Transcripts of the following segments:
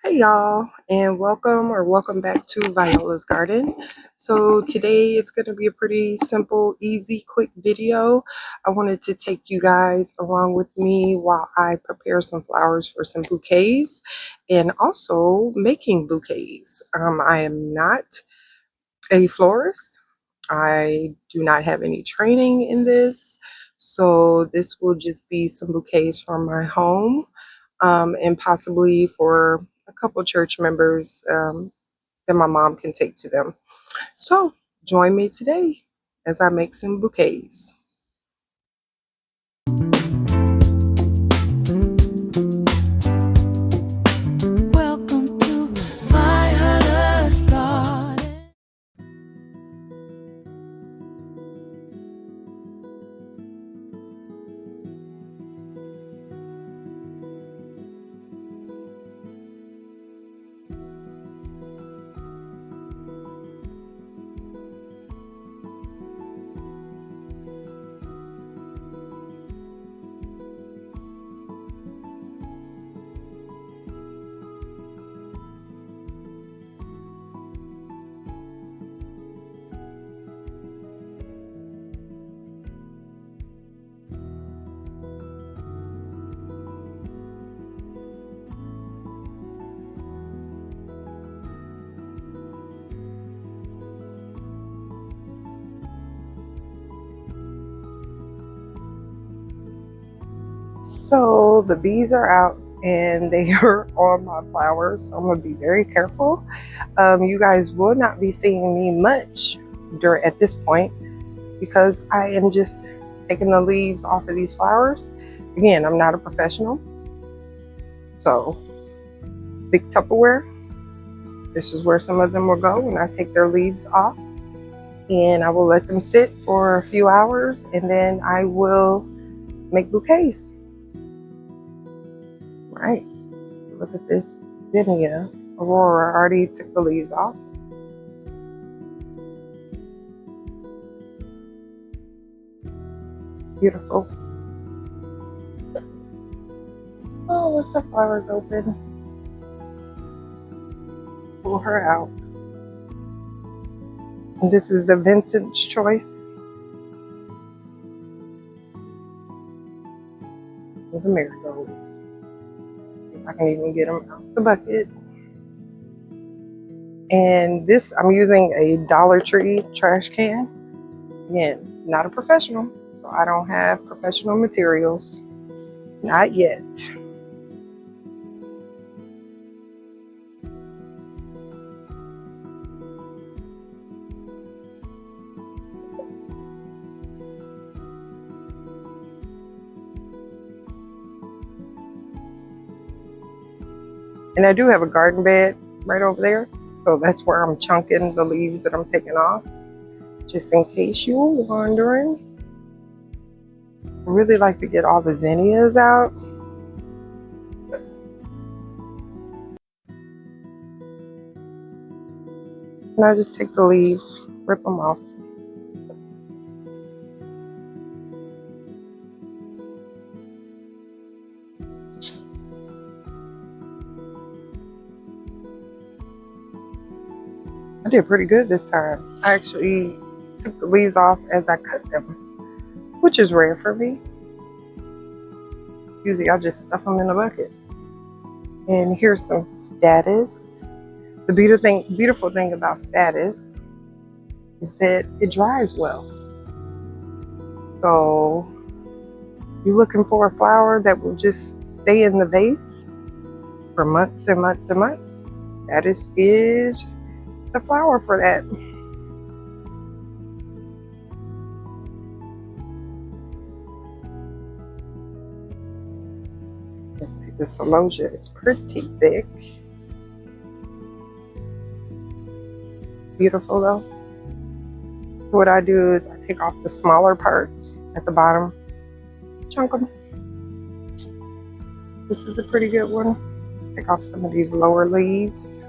Hey y'all, and welcome back to Viola's Garden. So today it's going to be a pretty simple, easy, quick video. I wanted to take you guys along with me while I prepare some flowers for some bouquets and also making bouquets. I am not a florist. I do not have any training in this. So this will just be some bouquets from my home, and possibly for a couple church members that my mom can take to them. So join me today as I make some bouquets. Welcome to Viola's Garden. So the bees are out and they are on my flowers, so I'm going to be very careful. You guys will not be seeing me much at this point because I am just taking the leaves off of these flowers. Again, I'm not a professional. So big Tupperware, this is where some of them will go when I take their leaves off. And I will let them sit for a few hours and then I will make bouquets. Right, look at this zinnia. Aurora already took the leaves off. Beautiful. Oh, what's the flowers open? Pull her out. And this is the vintage choice. With the marigolds. If I can even get them out the bucket. And this, I'm using a Dollar Tree trash can. Again, not a professional, so I don't have professional materials. Not yet. And I do have a garden bed right over there. So that's where I'm chunking the leaves that I'm taking off. Just in case you were wondering. I really like to get all the zinnias out. And I just take the leaves, rip them off. I did pretty good this time. I actually took the leaves off as I cut them, which is rare for me. Usually I just stuff them in a bucket. And here's some statice. The beautiful thing about statice is that it dries well. So you're looking for a flower that will just stay in the vase for months and months and months. Statice is the flower for that. Let's see, the celosia is pretty thick. Beautiful though. What I do is I take off the smaller parts at the bottom, chunk them. This is a pretty good one. Take off some of these lower leaves.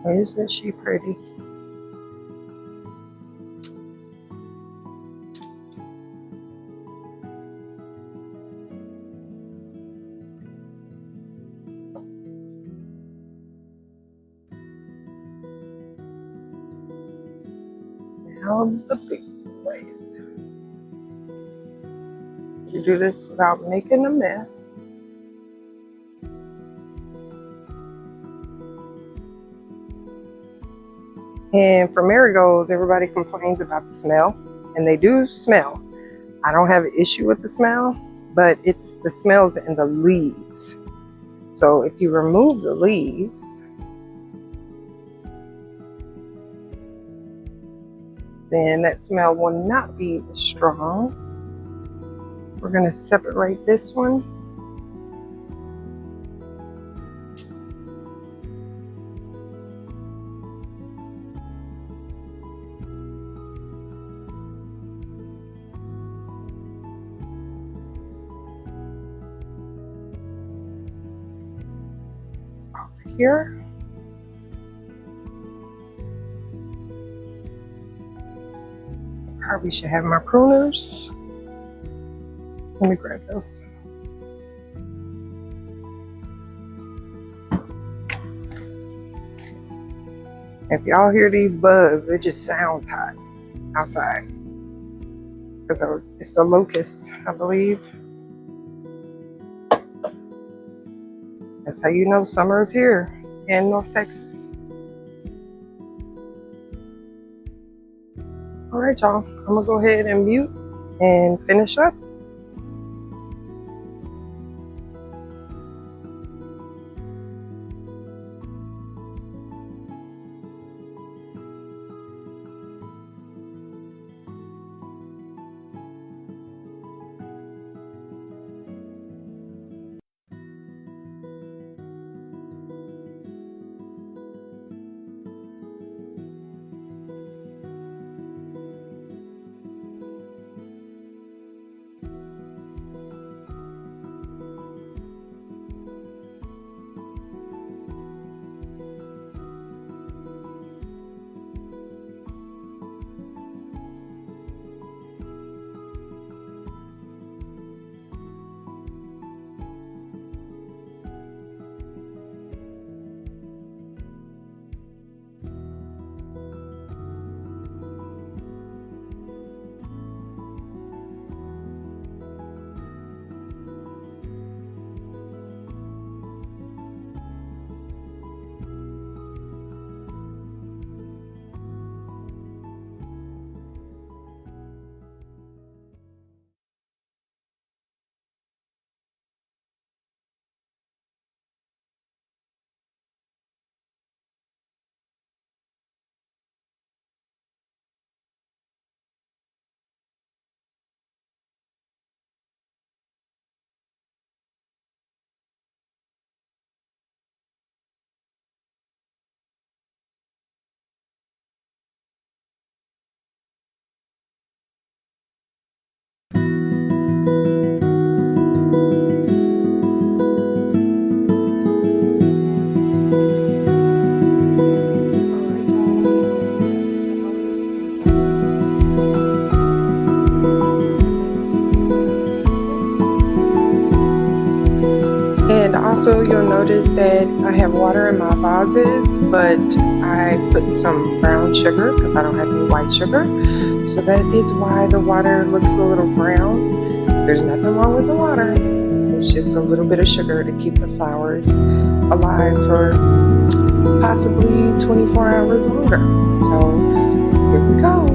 Isn't she pretty? Now the big place. You do this without making a mess. And for marigolds, everybody complains about the smell, and they do smell. I don't have an issue with the smell, but it's the smells in the leaves. So if you remove the leaves, then that smell will not be as strong. We're going to separate this one. It's off here. Probably should have my pruners. Let me grab those. If y'all hear these bugs, it just sounds hot outside. Because it's the locusts, I believe. That's how you know summer is here in North Texas. All right, y'all. I'm going to go ahead and mute and finish up. And also you'll notice that I have water in my vases, but I put some brown sugar because I don't have any white sugar. So that is why the water looks a little brown. There's nothing wrong with the water. It's just a little bit of sugar to keep the flowers alive for possibly 24 hours longer. So here we go.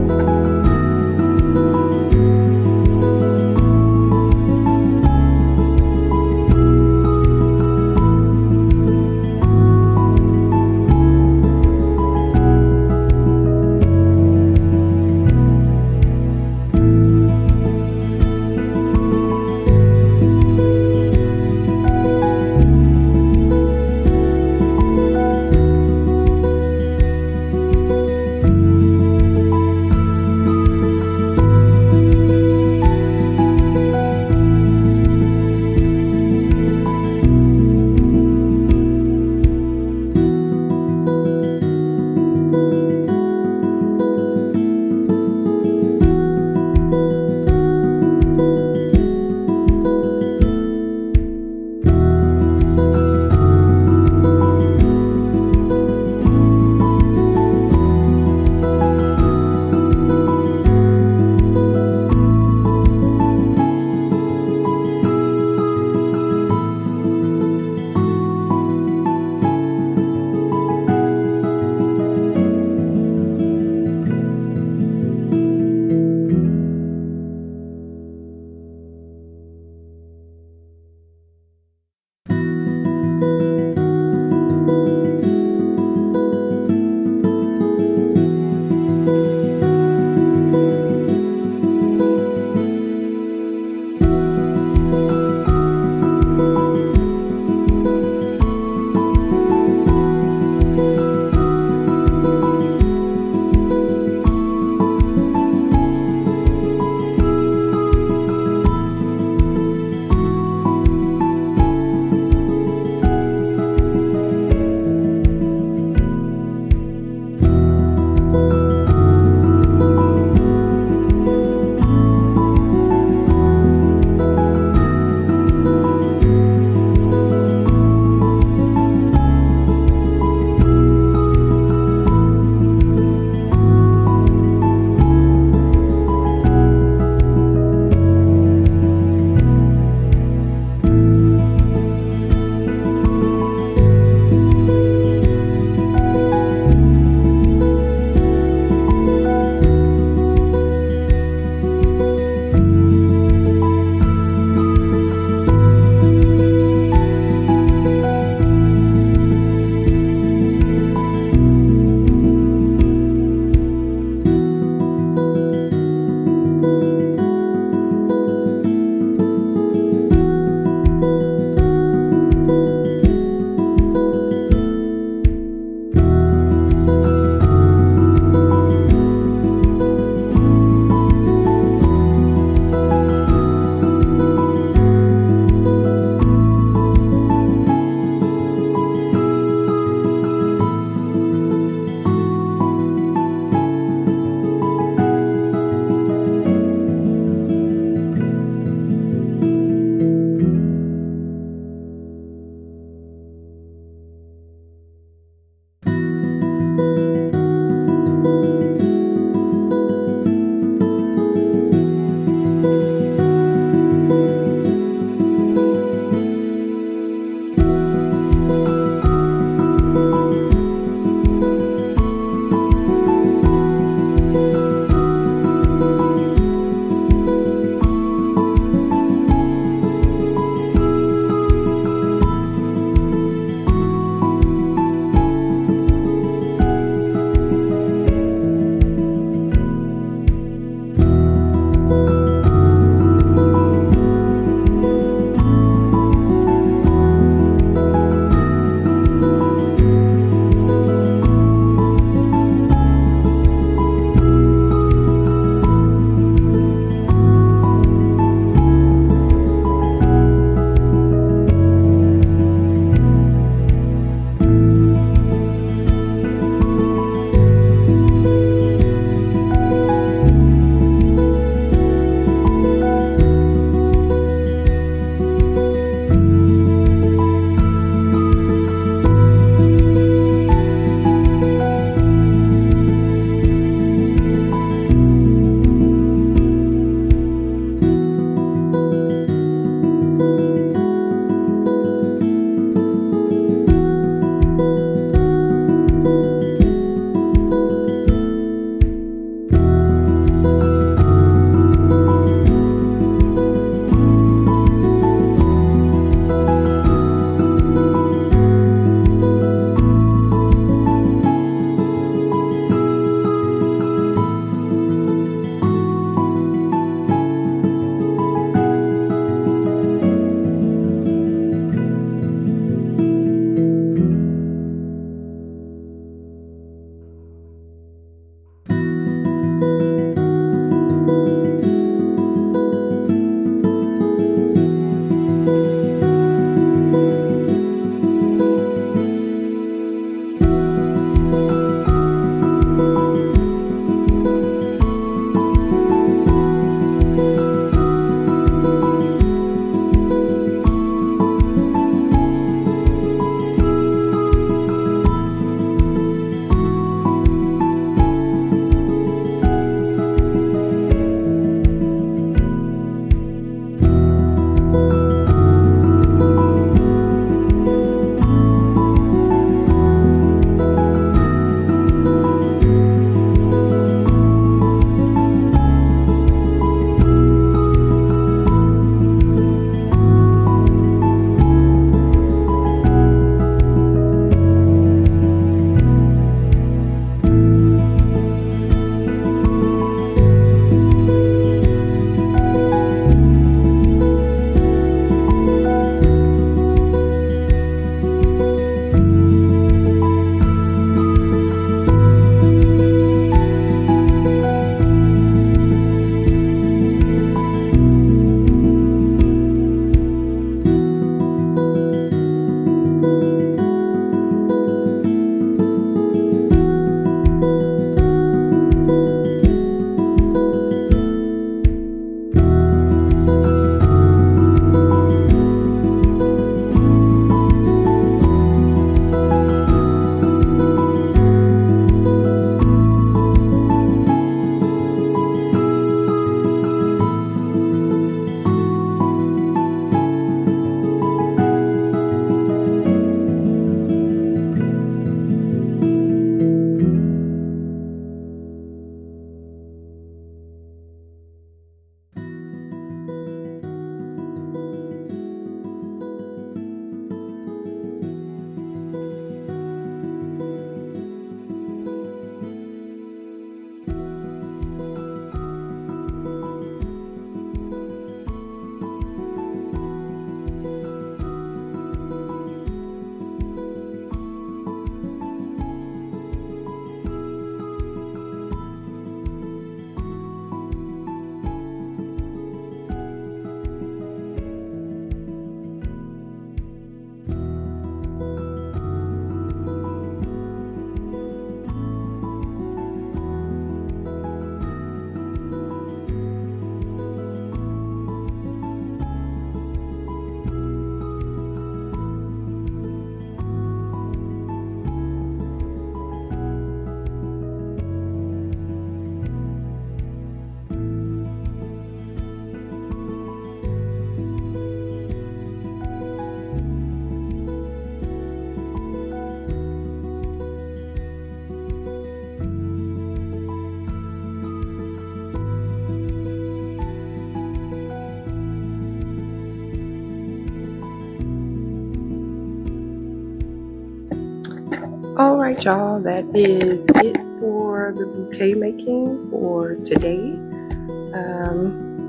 right, y'all, that is it for the bouquet making for today.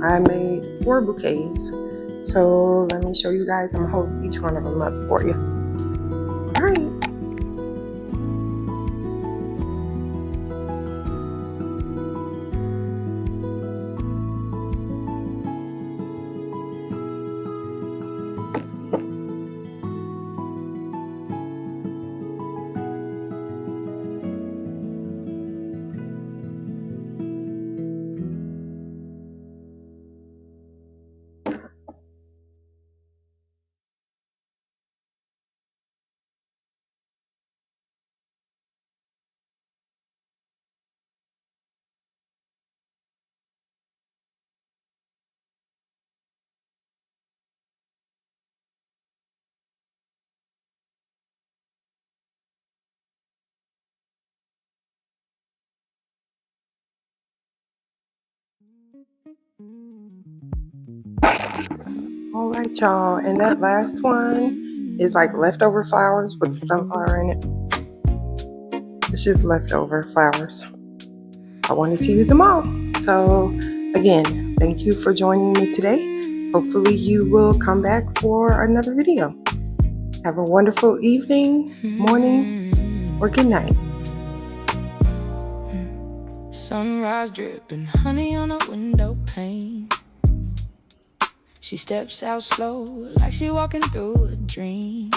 I made 4 bouquets, so let me show you guys. I'm gonna hold each one of them up for you. All right. All right, y'all, and that last one is like leftover flowers with the sunflower in it. It's just leftover flowers. I wanted to use them all. So again, thank you for joining me today. Hopefully you will come back for another video. Have a wonderful evening, morning, or good night. Sunrise dripping, honey on a window pane. She steps out slow, like she walking through a dream.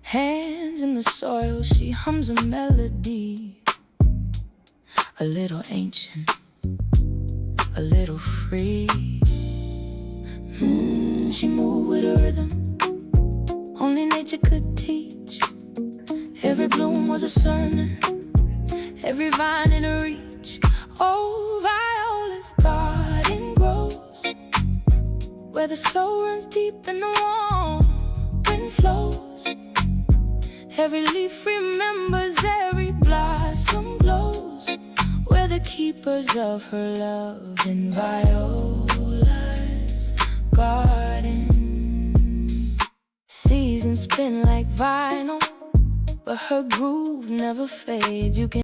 Hands in the soil, she hums a melody. A little ancient, a little free. She moved with a rhythm only nature could teach. Every bloom was a sermon, every vine in her reach. Oh, Viola's garden grows where the soul runs deep and the warm wind flows. Every leaf remembers, every blossom glows where the keepers of her love in Viola's garden. Seasons spin like vinyl, but her groove never fades. You can